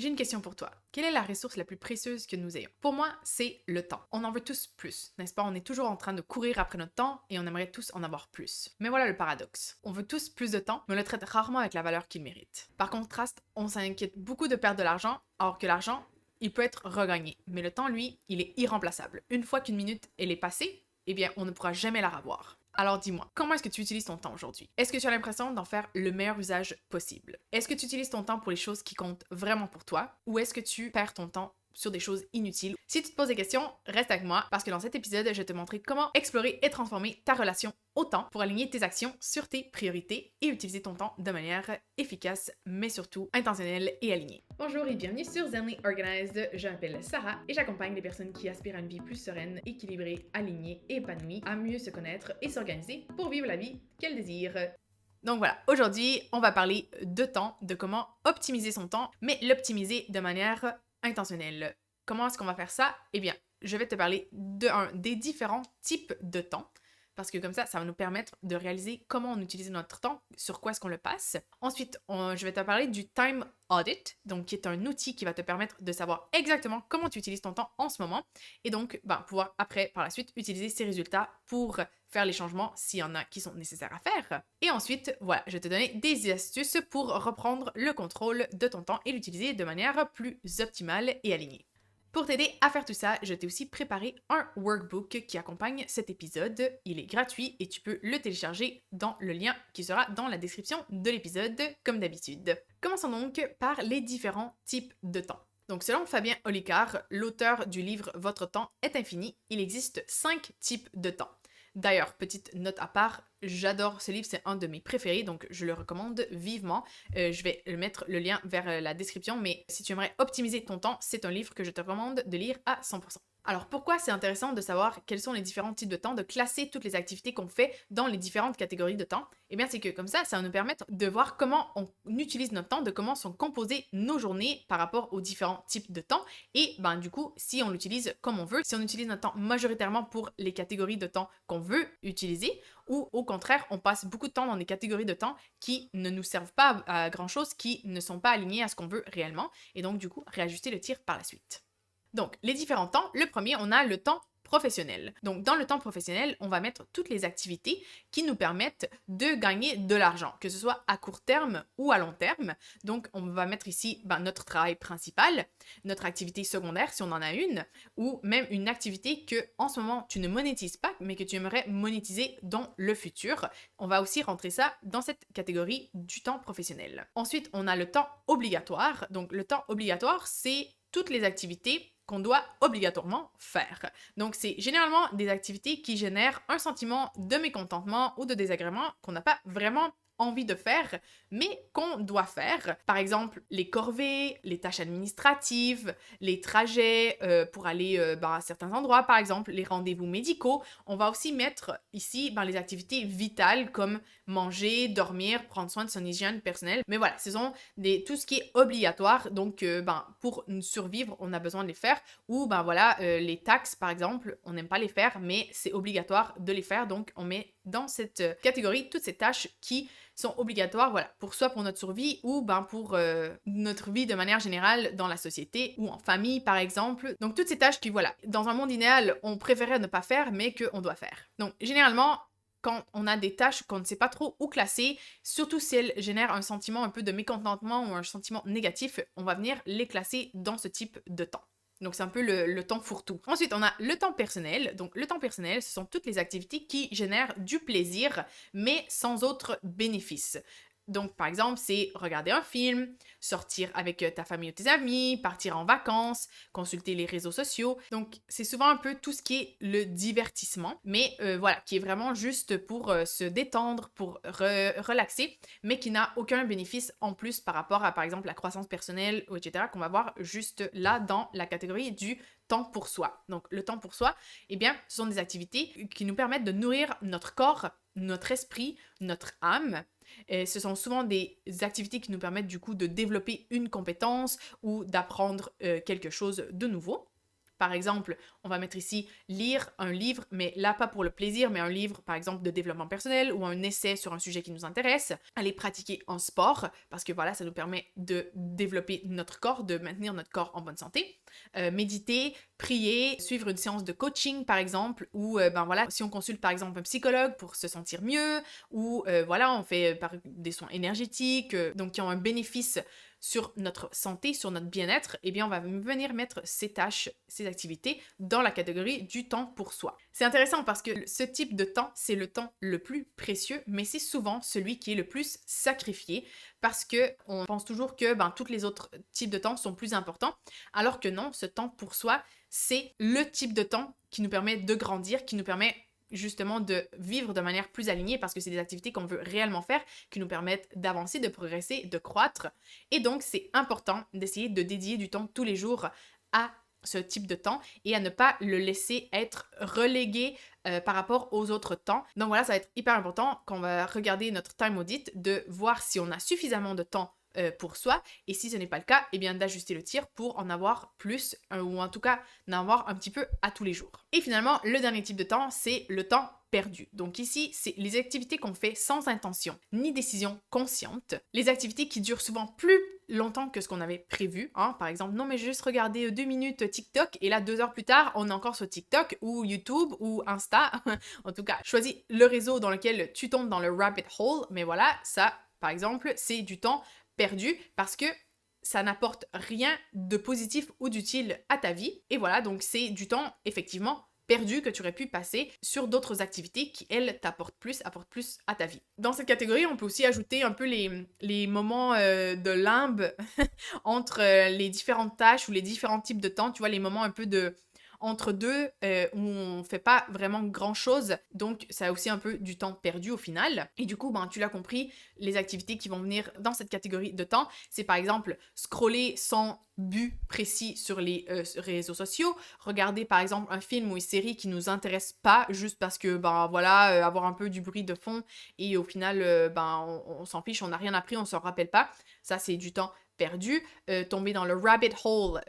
J'ai une question pour toi. Quelle est la ressource la plus précieuse que nous ayons? Pour moi, c'est le temps. On en veut tous plus, n'est-ce pas? On est toujours en train de courir après notre temps et on aimerait tous en avoir plus. Mais voilà le paradoxe. On veut tous plus de temps, mais on le traite rarement avec la valeur qu'il mérite. Par contraste, on s'inquiète beaucoup de perdre de l'argent, alors que l'argent, il peut être regagné. Mais le temps, lui, il est irremplaçable. Une fois qu'une minute, elle est passée, eh bien, on ne pourra jamais la revoir. Alors dis-moi, comment est-ce que tu utilises ton temps aujourd'hui? Est-ce que tu as l'impression d'en faire le meilleur usage possible? Est-ce que tu utilises ton temps pour les choses qui comptent vraiment pour toi? Ou est-ce que tu perds ton temps sur des choses inutiles? Si tu te poses des questions, reste avec moi parce que dans cet épisode, je vais te montrer comment explorer et transformer ta relation au temps pour aligner tes actions sur tes priorités et utiliser ton temps de manière efficace, mais surtout intentionnelle et alignée. Bonjour et bienvenue sur Zenly Organized. Je m'appelle Sarah et j'accompagne les personnes qui aspirent à une vie plus sereine, équilibrée, alignée et épanouie, à mieux se connaître et s'organiser pour vivre la vie qu'elles désirent. Donc voilà, aujourd'hui, on va parler de temps, de comment optimiser son temps, mais l'optimiser de manière intentionnelle. Comment est-ce qu'on va faire ça? Eh bien, je vais te parler des différents types de temps, parce que comme ça va nous permettre de réaliser comment on utilise notre temps, sur quoi est-ce qu'on le passe. Ensuite, je vais te parler du time audit, donc qui est un outil qui va te permettre de savoir exactement comment tu utilises ton temps en ce moment, et donc pouvoir après, par la suite, utiliser ces résultats pour faire les changements s'il y en a qui sont nécessaires à faire. Et ensuite, voilà, je vais te donner des astuces pour reprendre le contrôle de ton temps et l'utiliser de manière plus optimale et alignée. Pour t'aider à faire tout ça, je t'ai aussi préparé un workbook qui accompagne cet épisode. Il est gratuit et tu peux le télécharger dans le lien qui sera dans la description de l'épisode, comme d'habitude. Commençons donc par les différents types de temps. Donc selon Fabien Olicard, l'auteur du livre Votre temps est infini, il existe 5 types de temps. D'ailleurs, petite note à part, j'adore ce livre, c'est un de mes préférés, donc je le recommande vivement. Je vais mettre le lien vers la description, mais si tu aimerais optimiser ton temps, c'est un livre que je te recommande de lire à 100%. Alors pourquoi c'est intéressant de savoir quels sont les différents types de temps, de classer toutes les activités qu'on fait dans les différentes catégories de temps? Eh bien c'est que comme ça va nous permettre de voir comment on utilise notre temps, de comment sont composées nos journées par rapport aux différents types de temps et du coup si on l'utilise comme on veut, si on utilise notre temps majoritairement pour les catégories de temps qu'on veut utiliser ou au contraire on passe beaucoup de temps dans des catégories de temps qui ne nous servent pas à grand chose, qui ne sont pas alignées à ce qu'on veut réellement et donc du coup réajuster le tir par la suite. Donc, les différents temps. Le premier, on a le temps professionnel. Donc, dans le temps professionnel, on va mettre toutes les activités qui nous permettent de gagner de l'argent, que ce soit à court terme ou à long terme. Donc, on va mettre ici notre travail principal, notre activité secondaire si on en a une, ou même une activité que en ce moment tu ne monétises pas, mais que tu aimerais monétiser dans le futur. On va aussi rentrer ça dans cette catégorie du temps professionnel. Ensuite, on a le temps obligatoire. Donc, le temps obligatoire, c'est toutes les activités qu'on doit obligatoirement faire. Donc, c'est généralement des activités qui génèrent un sentiment de mécontentement ou de désagrément qu'on n'a pas vraiment envie de faire, mais qu'on doit faire. Par exemple, les corvées, les tâches administratives, les trajets pour aller à certains endroits, par exemple, les rendez-vous médicaux. On va aussi mettre ici les activités vitales comme manger, dormir, prendre soin de son hygiène personnelle. Mais voilà, ce sont tout ce qui est obligatoire. Donc, pour survivre, on a besoin de les faire. Ou, les taxes, par exemple, on n'aime pas les faire, mais c'est obligatoire de les faire. Donc, on met dans cette catégorie toutes ces tâches qui sont obligatoires, voilà, pour notre survie ou pour notre vie de manière générale dans la société ou en famille, par exemple. Donc, toutes ces tâches qui, voilà, dans un monde idéal, on préférait ne pas faire, mais qu'on doit faire. Donc, généralement, quand on a des tâches qu'on ne sait pas trop où classer, surtout si elles génèrent un sentiment un peu de mécontentement ou un sentiment négatif, on va venir les classer dans ce type de temps. Donc, c'est un peu le temps fourre-tout. Ensuite, on a le temps personnel. Donc, le temps personnel, ce sont toutes les activités qui génèrent du plaisir, mais sans autre bénéfice. Donc, par exemple, c'est regarder un film, sortir avec ta famille ou tes amis, partir en vacances, consulter les réseaux sociaux. Donc, c'est souvent un peu tout ce qui est le divertissement, mais voilà, qui est vraiment juste pour se détendre, pour relaxer, mais qui n'a aucun bénéfice en plus par rapport à, par exemple, la croissance personnelle, etc., qu'on va voir juste là dans la catégorie du temps pour soi. Donc, le temps pour soi, eh bien, ce sont des activités qui nous permettent de nourrir notre corps, notre esprit, notre âme. Et ce sont souvent des activités qui nous permettent du coup de développer une compétence ou d'apprendre quelque chose de nouveau. Par exemple, on va mettre ici lire un livre, mais là pas pour le plaisir, mais un livre par exemple de développement personnel ou un essai sur un sujet qui nous intéresse. Aller pratiquer en sport, parce que voilà, ça nous permet de développer notre corps, de maintenir notre corps en bonne santé. Méditer, prier, suivre une séance de coaching par exemple, ou ben voilà, si on consulte par exemple un psychologue pour se sentir mieux, ou voilà, on fait des soins énergétiques, donc qui ont un bénéfice sur notre santé, sur notre bien-être, eh bien on va venir mettre ces tâches, ces activités dans la catégorie du temps pour soi. C'est intéressant parce que ce type de temps, c'est le temps le plus précieux, mais c'est souvent celui qui est le plus sacrifié parce que on pense toujours que tous les autres types de temps sont plus importants, alors que non, ce temps pour soi, c'est le type de temps qui nous permet de grandir, qui nous permet justement de vivre de manière plus alignée parce que c'est des activités qu'on veut réellement faire, qui nous permettent d'avancer, de progresser, de croître. Et donc, c'est important d'essayer de dédier du temps tous les jours à ce type de temps et à ne pas le laisser être relégué par rapport aux autres temps. Donc voilà, ça va être hyper important quand on va regarder notre time audit de voir si on a suffisamment de temps pour soi, et si ce n'est pas le cas, eh bien d'ajuster le tir pour en avoir plus, ou en tout cas d'en avoir un petit peu à tous les jours. Et finalement, le dernier type de temps, c'est le temps perdu. Donc ici, c'est les activités qu'on fait sans intention ni décision consciente, les activités qui durent souvent plus longtemps que ce qu'on avait prévu, hein. Par exemple, non mais j'ai juste regardé 2 minutes TikTok et là 2 heures plus tard, on est encore sur TikTok ou YouTube ou Insta. En tout cas, choisis le réseau dans lequel tu tombes dans le rabbit hole, mais voilà, ça, par exemple, c'est du temps perdu parce que ça n'apporte rien de positif ou d'utile à ta vie. Et voilà, donc c'est du temps effectivement perdu que tu aurais pu passer sur d'autres activités qui, elles, apportent plus à ta vie. Dans cette catégorie, on peut aussi ajouter un peu les moments de limbe entre les différentes tâches ou les différents types de temps, tu vois, les moments un peu de entre deux où on fait pas vraiment grand chose, donc ça a aussi un peu du temps perdu au final. Et du coup, tu l'as compris, les activités qui vont venir dans cette catégorie de temps, c'est par exemple scroller sans but précis sur les réseaux sociaux, regarder par exemple un film ou une série qui nous intéresse pas juste parce que voilà, avoir un peu du bruit de fond et au final on s'en fiche, on n'a rien appris, on s'en rappelle pas. Ça c'est du temps perdu, tomber dans le rabbit hole,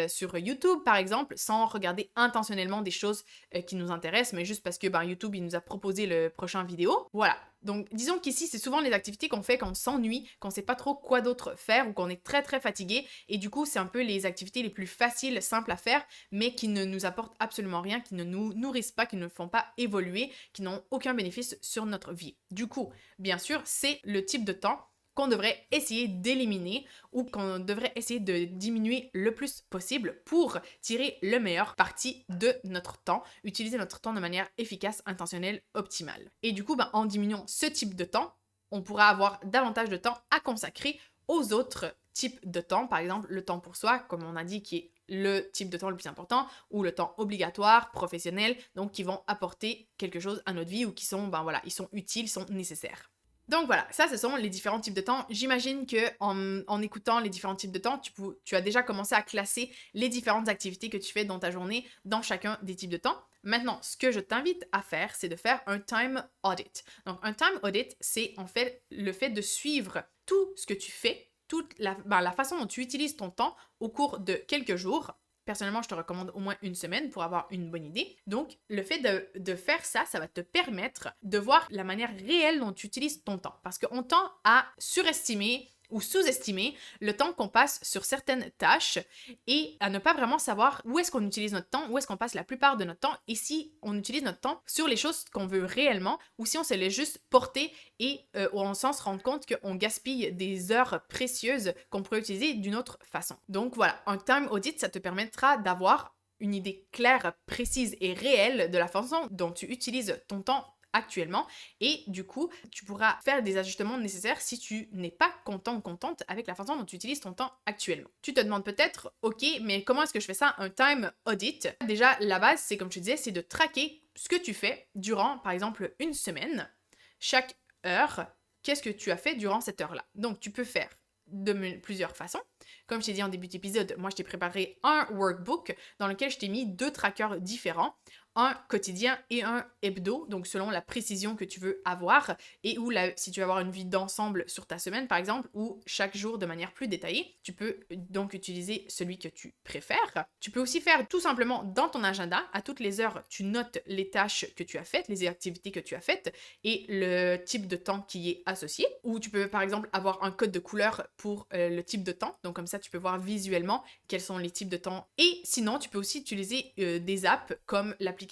sur YouTube par exemple, sans regarder intentionnellement des choses qui nous intéressent, mais juste parce que YouTube il nous a proposé le prochain vidéo. Voilà. Donc disons qu'ici c'est souvent les activités qu'on fait quand on s'ennuie, qu'on sait pas trop quoi d'autre faire ou qu'on est très très fatigué, et du coup c'est un peu les activités les plus faciles, simples à faire, mais qui ne nous apportent absolument rien, qui ne nous nourrissent pas, qui ne nous font pas évoluer, qui n'ont aucun bénéfice sur notre vie. Du coup, bien sûr, c'est le type de temps qu'on devrait essayer d'éliminer ou qu'on devrait essayer de diminuer le plus possible pour tirer le meilleur parti de notre temps, utiliser notre temps de manière efficace, intentionnelle, optimale. Et du coup, en diminuant ce type de temps, on pourra avoir davantage de temps à consacrer aux autres types de temps, par exemple le temps pour soi, comme on a dit, qui est le type de temps le plus important, ou le temps obligatoire, professionnel, donc qui vont apporter quelque chose à notre vie ou qui sont, ils sont utiles, sont nécessaires. Donc voilà, ça ce sont les différents types de temps. J'imagine que en écoutant les différents types de temps, tu as déjà commencé à classer les différentes activités que tu fais dans ta journée dans chacun des types de temps. Maintenant, ce que je t'invite à faire, c'est de faire un time audit. Donc un time audit, c'est en fait le fait de suivre tout ce que tu fais, toute la façon dont tu utilises ton temps au cours de quelques jours. Personnellement, je te recommande au moins une semaine pour avoir une bonne idée. Donc, le fait de faire ça, ça va te permettre de voir la manière réelle dont tu utilises ton temps. Parce qu'on tend à surestimer ou sous-estimer le temps qu'on passe sur certaines tâches et à ne pas vraiment savoir où est-ce qu'on utilise notre temps, où est-ce qu'on passe la plupart de notre temps et si on utilise notre temps sur les choses qu'on veut réellement ou si on se laisse juste porter et on s'en se rend compte qu'on gaspille des heures précieuses qu'on pourrait utiliser d'une autre façon. Donc voilà, un time audit, ça te permettra d'avoir une idée claire, précise et réelle de la façon dont tu utilises ton temps actuellement et du coup, tu pourras faire des ajustements nécessaires si tu n'es pas content ou contente avec la façon dont tu utilises ton temps actuellement. Tu te demandes peut-être, ok, mais comment est-ce que je fais ça, un time audit? Déjà, la base, c'est comme je te disais, c'est de traquer ce que tu fais durant, par exemple, une semaine. Chaque heure, qu'est-ce que tu as fait durant cette heure-là? Donc, tu peux faire de plusieurs façons. Comme je t'ai dit en début d'épisode, moi je t'ai préparé un workbook dans lequel je t'ai mis 2 trackers différents, un quotidien et un hebdo, donc selon la précision que tu veux avoir et où si tu veux avoir une vie d'ensemble sur ta semaine par exemple, ou chaque jour de manière plus détaillée, tu peux donc utiliser celui que tu préfères. Tu peux aussi faire tout simplement dans ton agenda, à toutes les heures, tu notes les tâches que tu as faites, les activités que tu as faites et le type de temps qui y est associé. Ou tu peux par exemple avoir un code de couleur pour le type de temps, donc comme ça tu peux voir visuellement quels sont les types de temps. Et sinon, tu peux aussi utiliser des apps comme l'application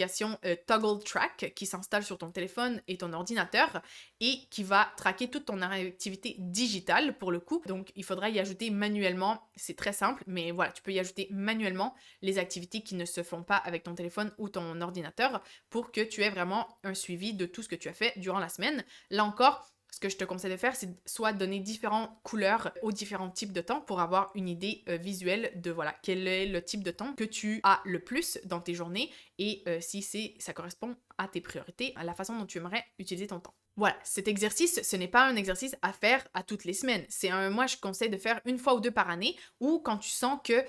Toggle Track qui s'installe sur ton téléphone et ton ordinateur et qui va traquer toute ton activité digitale pour le coup. Donc il faudra y ajouter manuellement, c'est très simple, mais voilà, tu peux y ajouter manuellement les activités qui ne se font pas avec ton téléphone ou ton ordinateur pour que tu aies vraiment un suivi de tout ce que tu as fait durant la semaine. Là encore, ce que je te conseille de faire, c'est soit donner différentes couleurs aux différents types de temps pour avoir une idée visuelle de voilà quel est le type de temps que tu as le plus dans tes journées et si ça correspond à tes priorités, à la façon dont tu aimerais utiliser ton temps. Voilà, cet exercice, ce n'est pas un exercice à faire à toutes les semaines. Moi, je conseille de faire une fois ou deux par année ou quand tu sens que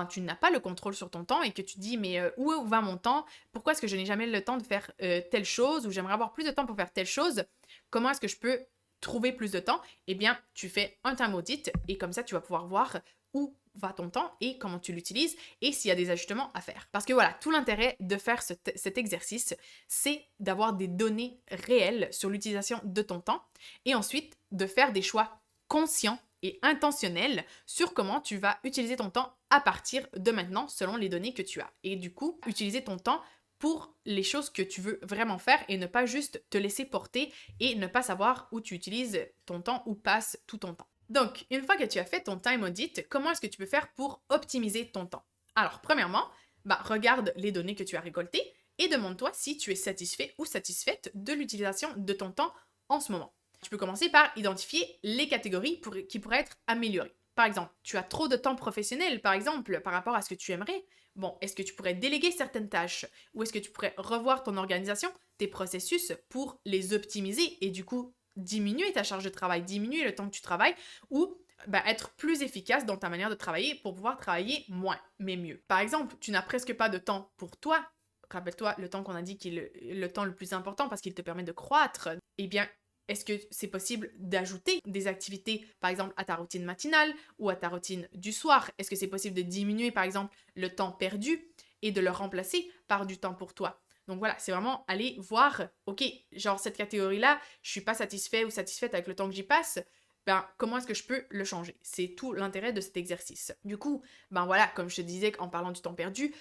tu n'as pas le contrôle sur ton temps et que tu te dis mais où va mon temps? Pourquoi est-ce que je n'ai jamais le temps de faire telle chose ou j'aimerais avoir plus de temps pour faire telle chose? Comment est-ce que je peux trouver plus de temps? Eh bien, tu fais un time audit et comme ça, tu vas pouvoir voir où va ton temps et comment tu l'utilises et s'il y a des ajustements à faire. Parce que voilà, tout l'intérêt de faire cet exercice, c'est d'avoir des données réelles sur l'utilisation de ton temps et ensuite de faire des choix conscients et intentionnels sur comment tu vas utiliser ton temps à partir de maintenant selon les données que tu as. Et du coup, utiliser ton temps pour les choses que tu veux vraiment faire et ne pas juste te laisser porter et ne pas savoir où tu utilises ton temps ou passes tout ton temps. Donc, une fois que tu as fait ton time audit, comment est-ce que tu peux faire pour optimiser ton temps? Alors, premièrement, regarde les données que tu as récoltées et demande-toi si tu es satisfait ou satisfaite de l'utilisation de ton temps en ce moment. Tu peux commencer par identifier les catégories qui pourraient être améliorées. Par exemple, tu as trop de temps professionnel, par exemple, par rapport à ce que tu aimerais. Bon, est-ce que tu pourrais déléguer certaines tâches ou est-ce que tu pourrais revoir ton organisation, tes processus pour les optimiser et du coup diminuer ta charge de travail, diminuer le temps que tu travailles ou être plus efficace dans ta manière de travailler pour pouvoir travailler moins, mais mieux. Par exemple, tu n'as presque pas de temps pour toi. Rappelle-toi le temps qu'on a dit qui est le temps le plus important parce qu'il te permet de croître. Eh bien, est-ce que c'est possible d'ajouter des activités, par exemple, à ta routine matinale ou à ta routine du soir? Est-ce que c'est possible de diminuer, par exemple, le temps perdu et de le remplacer par du temps pour toi? Donc voilà, c'est vraiment aller voir, ok, genre cette catégorie-là, je suis pas satisfait ou satisfaite avec le temps que j'y passe, comment est-ce que je peux le changer? C'est tout l'intérêt de cet exercice. Du coup, voilà, comme je te disais en parlant du temps perdu,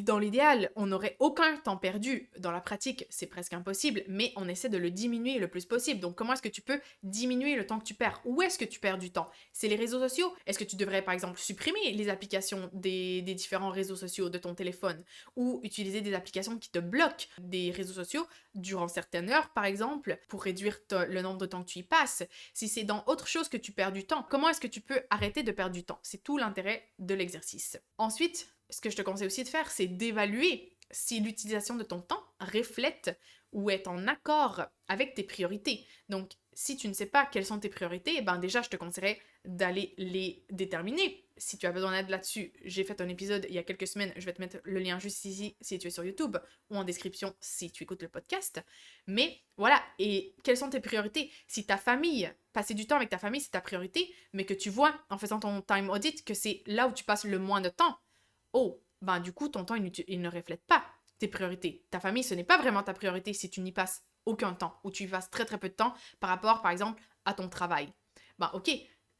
dans l'idéal, on n'aurait aucun temps perdu. Dans la pratique, c'est presque impossible, mais on essaie de le diminuer le plus possible. Donc, comment est-ce que tu peux diminuer le temps que tu perds? Où est-ce que tu perds du temps? C'est les réseaux sociaux? Est-ce que tu devrais, par exemple, supprimer les applications des différents réseaux sociaux de ton téléphone ou utiliser des applications qui te bloquent des réseaux sociaux durant certaines heures, par exemple, pour réduire le nombre de temps que tu y passes? Si c'est dans autre chose que tu perds du temps, comment est-ce que tu peux arrêter de perdre du temps? C'est tout l'intérêt de l'exercice. Ensuite, ce que je te conseille aussi de faire, c'est d'évaluer si l'utilisation de ton temps reflète ou est en accord avec tes priorités. Donc, si tu ne sais pas quelles sont tes priorités, déjà, je te conseillerais d'aller les déterminer. Si tu as besoin d'aide là-dessus, j'ai fait un épisode il y a quelques semaines, je vais te mettre le lien juste ici si tu es sur YouTube ou en description si tu écoutes le podcast. Mais voilà, et quelles sont tes priorités? Si ta famille, passer du temps avec ta famille, c'est ta priorité, mais que tu vois en faisant ton time audit que c'est là où tu passes le moins de temps, du coup, ton temps, il ne reflète pas tes priorités. Ta famille, ce n'est pas vraiment ta priorité si tu n'y passes aucun temps ou tu y passes très très peu de temps par rapport, par exemple, à ton travail. Ok,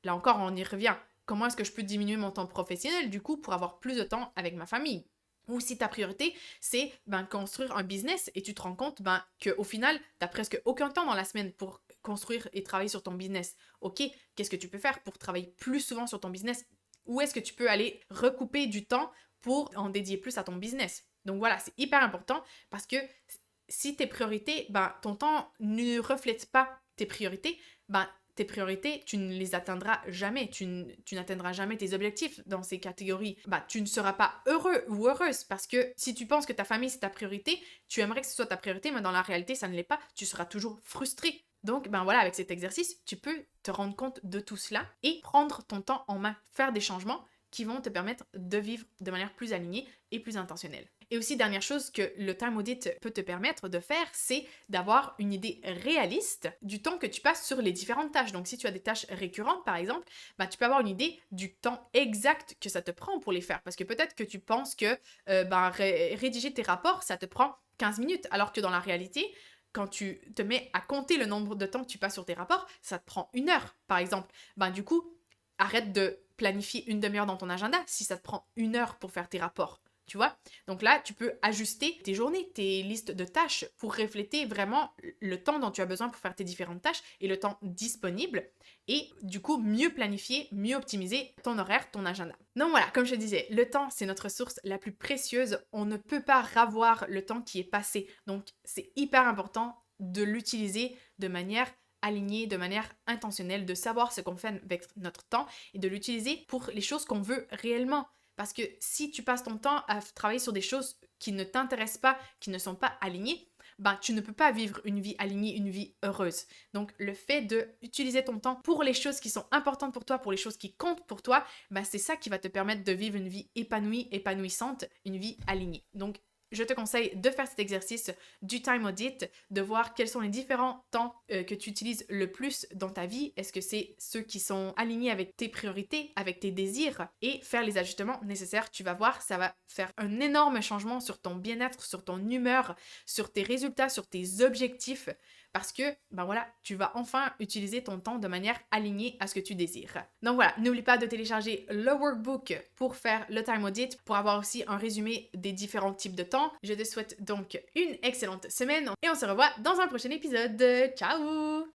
là encore, on y revient. Comment est-ce que je peux diminuer mon temps professionnel, du coup, pour avoir plus de temps avec ma famille? Ou si ta priorité, c'est construire un business et tu te rends compte qu'au final, tu n'as presque aucun temps dans la semaine pour construire et travailler sur ton business. Ok, qu'est-ce que tu peux faire pour travailler plus souvent sur ton business? Où est-ce que tu peux aller recouper du temps pour en dédier plus à ton business? Donc voilà, c'est hyper important parce que si tes priorités, ton temps ne reflète pas tes priorités, tes priorités, tu ne les atteindras jamais. Tu n'atteindras jamais tes objectifs dans ces catégories. Tu ne seras pas heureux ou heureuse parce que si tu penses que ta famille, c'est ta priorité, tu aimerais que ce soit ta priorité, mais dans la réalité, ça ne l'est pas. Tu seras toujours frustré Donc, ben voilà, avec cet exercice, tu peux te rendre compte de tout cela et prendre ton temps en main, faire des changements qui vont te permettre de vivre de manière plus alignée et plus intentionnelle. Et aussi, dernière chose que le time audit peut te permettre de faire, c'est d'avoir une idée réaliste du temps que tu passes sur les différentes tâches. Donc, si tu as des tâches récurrentes, par exemple, ben, tu peux avoir une idée du temps exact que ça te prend pour les faire. Parce que peut-être que tu penses que rédiger tes rapports, ça te prend 15 minutes, alors que dans la réalité, quand tu te mets à compter le nombre de temps que tu passes sur tes rapports, ça te prend 1 heure, par exemple. Ben, du coup, arrête de planifier une demi-heure dans ton agenda si ça te prend 1 heure pour faire tes rapports. Tu vois? Donc là, tu peux ajuster tes journées, tes listes de tâches pour refléter vraiment le temps dont tu as besoin pour faire tes différentes tâches et le temps disponible. Et du coup, mieux planifier, mieux optimiser ton horaire, ton agenda. Donc voilà, comme je te disais, le temps, c'est notre ressource la plus précieuse. On ne peut pas ravoir le temps qui est passé. Donc c'est hyper important de l'utiliser de manière alignée, de manière intentionnelle, de savoir ce qu'on fait avec notre temps et de l'utiliser pour les choses qu'on veut réellement. Parce que si tu passes ton temps à travailler sur des choses qui ne t'intéressent pas, qui ne sont pas alignées, ben, tu ne peux pas vivre une vie alignée, une vie heureuse. Donc, le fait d'utiliser ton temps pour les choses qui sont importantes pour toi, pour les choses qui comptent pour toi, ben, c'est ça qui va te permettre de vivre une vie épanouie, épanouissante, une vie alignée. Donc, je te conseille de faire cet exercice du time audit, de voir quels sont les différents temps que tu utilises le plus dans ta vie. Est-ce que c'est ceux qui sont alignés avec tes priorités, avec tes désirs, et faire les ajustements nécessaires. Tu vas voir, ça va faire un énorme changement sur ton bien-être, sur ton humeur, sur tes résultats, sur tes objectifs. Parce que, ben voilà, tu vas enfin utiliser ton temps de manière alignée à ce que tu désires. Donc voilà, n'oublie pas de télécharger le workbook pour faire le time audit, pour avoir aussi un résumé des différents types de temps. Je te souhaite donc une excellente semaine et on se revoit dans un prochain épisode. Ciao!